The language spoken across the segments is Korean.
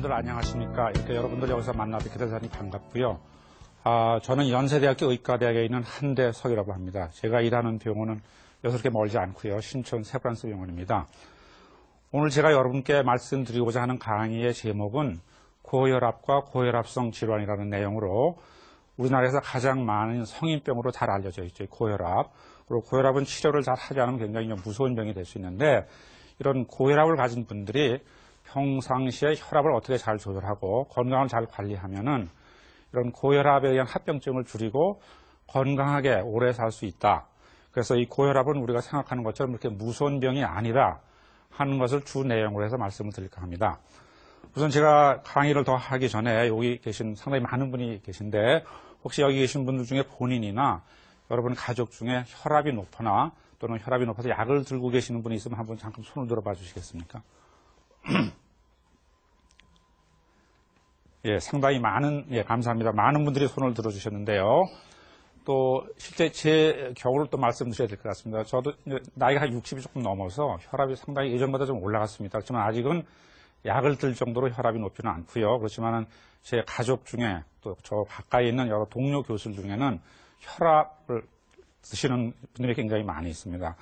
여러분들 안녕하십니까. 이렇게 여러분들 여기서 만나뵙게 되다니 반갑고요. 저는 연세대학교 의과대학에 있는 한대석이라고 합니다. 제가 일하는 병원은 여기서 그렇게 멀지 않고요. 신촌 세브란스 병원입니다. 오늘 제가 여러분께 말씀드리고자 하는 강의의 제목은 고혈압과 고혈압성 질환이라는 내용으로 우리나라에서 가장 많은 성인병으로 잘 알려져 있죠. 고혈압. 그리고 고혈압은 치료를 잘 하지 않으면 굉장히 무서운 병이 될 수 있는데 이런 고혈압을 가진 분들이 평상시에 혈압을 어떻게 잘 조절하고 건강을 잘 관리하면은 이런 고혈압에 의한 합병증을 줄이고 건강하게 오래 살 수 있다. 그래서 이 고혈압은 우리가 생각하는 것처럼 이렇게 무서운 병이 아니다 하는 것을 주 내용으로 해서 말씀을 드릴까 합니다. 우선 제가 강의를 더 하기 전에 여기 계신 상당히 많은 분이 계신데 혹시 여기 계신 분들 중에 본인이나 여러분 가족 중에 혈압이 높거나 또는 혈압이 높아서 약을 들고 계시는 분이 있으면 한번 잠깐 손을 들어봐 주시겠습니까? 예, 상당히 많은, 감사합니다. 많은 분들이 손을 들어주셨는데요. 또, 실제 제 경우를 또 말씀드려야 될 것 같습니다. 저도 나이가 한 60이 조금 넘어서 혈압이 상당히 예전보다 좀 올라갔습니다. 그렇지만 아직은 약을 들 정도로 혈압이 높지는 않고요. 그렇지만은 제 가족 중에 또 저 가까이 있는 여러 동료 교수들 중에는 혈압을 드시는 분들이 굉장히 많이 있습니다.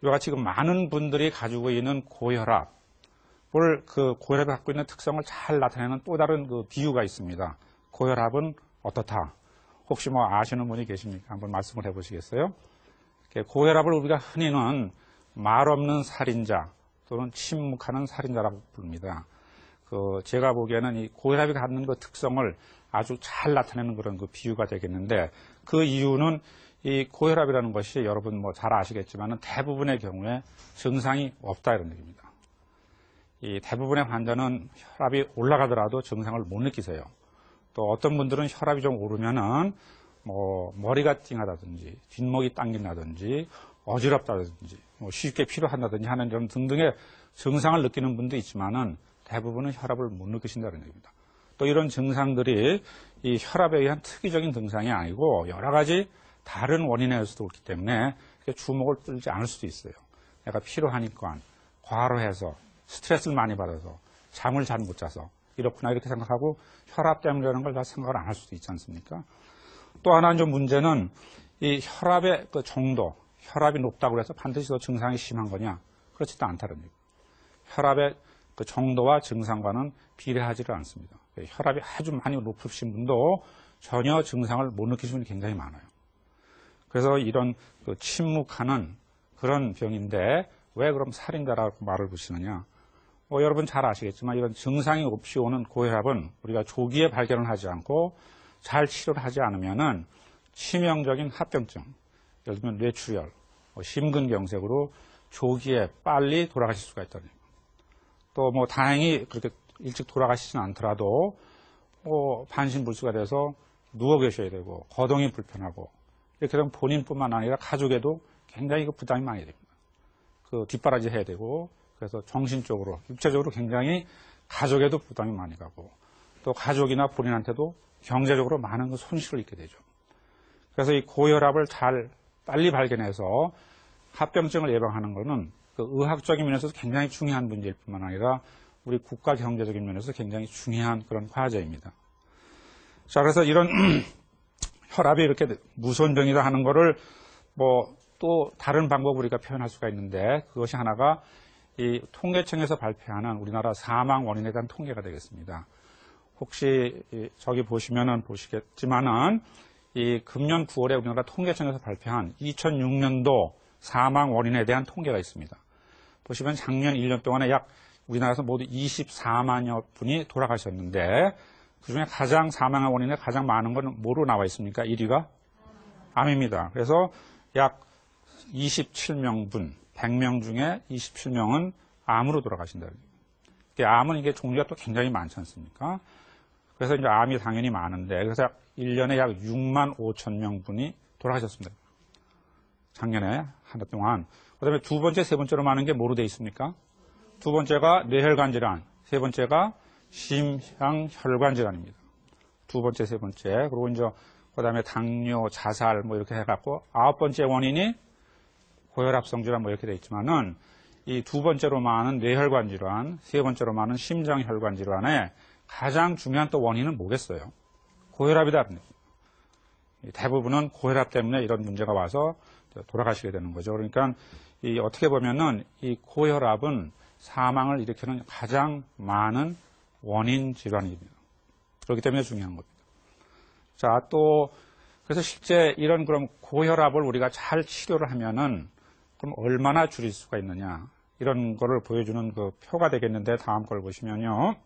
이와 같이 지금 많은 분들이 가지고 있는 고혈압이 갖고 있는 특성을 잘 나타내는 또 다른 그 비유가 있습니다. 고혈압은 어떻다? 혹시 아시는 분이 계십니까? 한번 말씀을 해보시겠어요? 고혈압을 우리가 흔히는 말 없는 살인자 또는 침묵하는 살인자라고 부릅니다. 제가 보기에는 이 고혈압이 갖는 그 특성을 아주 잘 나타내는 그런 그 비유가 되겠는데 그 이유는 이 고혈압이라는 것이 여러분 잘 아시겠지만 대부분의 경우에 증상이 없다 이런 얘기입니다. 이 대부분의 환자는 혈압이 올라가더라도 증상을 못 느끼세요. 또 어떤 분들은 혈압이 좀 오르면은 머리가 띵하다든지 뒷목이 당긴다든지 어지럽다든지 쉽게 피로한다든지 하는 이런 등등의 증상을 느끼는 분도 있지만은 대부분은 혈압을 못 느끼신다는 얘기입니다. 또 이런 증상들이 이 혈압에 의한 특이적인 증상이 아니고 여러 가지 다른 원인에서도 그렇기 때문에 주목을 끌지 않을 수도 있어요. 내가 피로하니까 과로해서 스트레스를 많이 받아서 잠을 잘 못 자서 이렇구나 이렇게 생각하고 혈압 때문이라는 걸 다 생각을 안 할 수도 있지 않습니까? 또 하나 좀 문제는 이 혈압의 그 정도, 혈압이 높다고 해서 반드시 더 증상이 심한 거냐? 그렇지도 않다는 얘기예요. 혈압의 그 정도와 증상과는 비례하지를 않습니다. 혈압이 아주 많이 높으신 분도 전혀 증상을 못 느끼시는 분이 굉장히 많아요. 그래서 이런 그 침묵하는 그런 병인데 왜 그럼 살인자라고 말을 붙이느냐? 여러분 잘 아시겠지만 이런 증상이 없이 오는 고혈압은 우리가 조기에 발견을 하지 않고 잘 치료를 하지 않으면은 치명적인 합병증, 예를 들면 뇌출혈, 심근경색으로 조기에 빨리 돌아가실 수가 있다는 얘기입니다. 또 다행히 그렇게 일찍 돌아가시지는 않더라도 반신불수가 돼서 누워 계셔야 되고 거동이 불편하고 이렇게 되면 본인뿐만 아니라 가족에도 굉장히 부담이 많이 됩니다. 뒷바라지 해야 되고 그래서 정신적으로, 육체적으로 굉장히 가족에도 부담이 많이 가고 또 가족이나 본인한테도 경제적으로 많은 손실을 입게 되죠. 그래서 이 고혈압을 빨리 발견해서 합병증을 예방하는 것은 의학적인 면에서도 굉장히 중요한 문제일 뿐만 아니라 우리 국가 경제적인 면에서 굉장히 중요한 그런 과제입니다. 자, 그래서 이런 혈압이 이렇게 무서운 병이다 하는 거를 또 다른 방법으로 우리가 표현할 수가 있는데 그것이 하나가 이 통계청에서 발표하는 우리나라 사망 원인에 대한 통계가 되겠습니다. 혹시 저기 보시면은 보시겠지만은 이 금년 9월에 우리나라 통계청에서 발표한 2006년도 사망 원인에 대한 통계가 있습니다. 보시면 작년 1년 동안에 약 우리나라에서 모두 24만여 분이 돌아가셨는데 그중에 가장 사망한 원인에 가장 많은 건 뭐로 나와 있습니까? 1위가 암입니다. 그래서 약 27명분, 100명 중에 27명은 암으로 돌아가신다. 암은 이게 종류가 또 굉장히 많지 않습니까? 그래서 이제 암이 당연히 많은데, 그래서 1년에 약 6만 5천 명분이 돌아가셨습니다. 작년에 한 해 동안. 그 다음에 두 번째, 세 번째로 많은 게 뭐로 되어 있습니까? 두 번째가 뇌혈관 질환, 세 번째가 심장혈관 질환입니다. 두 번째, 세 번째. 그리고 이제 그 다음에 당뇨, 자살 이렇게 해갖고 아홉 번째 원인이 고혈압성 질환 이렇게 되어 있지만은 이 두 번째로 많은 뇌혈관 질환, 세 번째로 많은 심장혈관 질환의 가장 중요한 또 원인은 뭐겠어요? 고혈압이다. 대부분은 고혈압 때문에 이런 문제가 와서 돌아가시게 되는 거죠. 그러니까 어떻게 보면은 이 고혈압은 사망을 일으키는 가장 많은 원인 질환입니다. 그렇기 때문에 중요한 겁니다. 자, 또 그래서 실제 이런 그럼 고혈압을 우리가 잘 치료를 하면은 그럼 얼마나 줄일 수가 있느냐 이런 거를 보여주는 그 표가 되겠는데 다음 걸 보시면요.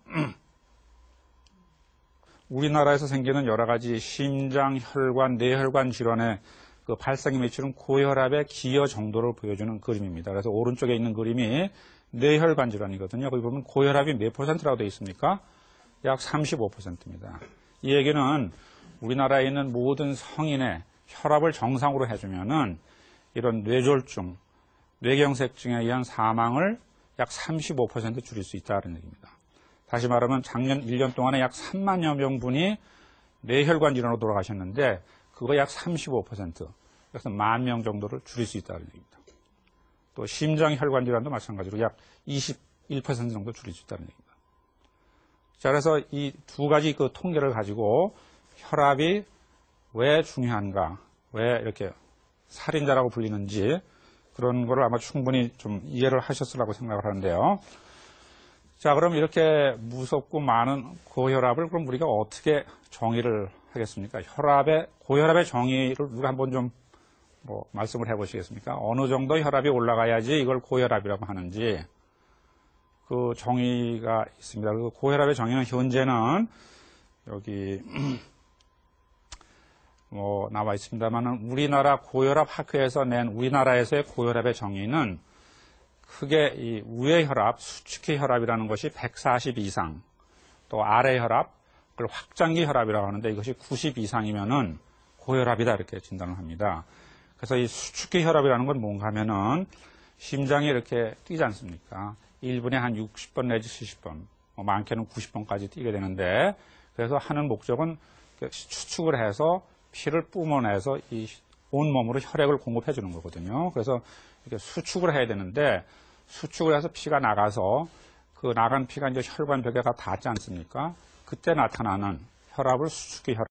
우리나라에서 생기는 여러 가지 심장, 혈관, 뇌혈관 질환의 그 발생에 미치는 고혈압의 기여 정도를 보여주는 그림입니다. 그래서 오른쪽에 있는 그림이 뇌혈관 질환이거든요. 거기 보면 고혈압이 몇 %라고 되어 있습니까? 약 35%입니다. 이 얘기는 우리나라에 있는 모든 성인의 혈압을 정상으로 해주면은 이런 뇌졸중, 뇌경색증에 의한 사망을 약 35% 줄일 수 있다는 얘기입니다. 다시 말하면 작년 1년 동안에 약 3만여 명분이 뇌혈관 질환으로 돌아가셨는데 그거 약 35%, 그래서 10,000명 정도를 줄일 수 있다는 얘기입니다. 또 심장혈관 질환도 마찬가지로 약 21% 정도 줄일 수 있다는 얘기입니다. 자, 그래서 이 두 가지 그 통계를 가지고 혈압이 왜 중요한가, 왜 이렇게 살인자라고 불리는지 그런 거를 아마 충분히 좀 이해를 하셨으라고 생각을 하는데요. 자, 그럼 이렇게 무섭고 많은 고혈압을 그럼 우리가 어떻게 정의를 하겠습니까? 고혈압의 정의를 우리가 한번 좀 말씀을 해보시겠습니까? 어느 정도 혈압이 올라가야지 이걸 고혈압이라고 하는지 그 정의가 있습니다. 그 고혈압의 정의는 현재는 여기 나와 있습니다만은 우리나라 고혈압 학회에서 낸 우리나라에서의 고혈압의 정의는 크게 이 위의 혈압, 수축기 혈압이라는 것이 140 이상, 또 아래 혈압, 그걸 확장기 혈압이라고 하는데 이것이 90 이상이면은 고혈압이다 이렇게 진단을 합니다. 그래서 이 수축기 혈압이라는 건 뭔가 하면은 심장이 이렇게 뛰지 않습니까? 1분에 한 60번 내지 70번, 많게는 90번까지 뛰게 되는데 그래서 하는 목적은 수축을 해서 피를 뿜어내서 이 온몸으로 혈액을 공급해 주는 거거든요. 그래서 이렇게 수축을 해야 되는데 수축을 해서 피가 나가서 그 나간 피가 이제 혈관벽에 닿지 않습니까? 그때 나타나는 혈압을 수축기 혈압.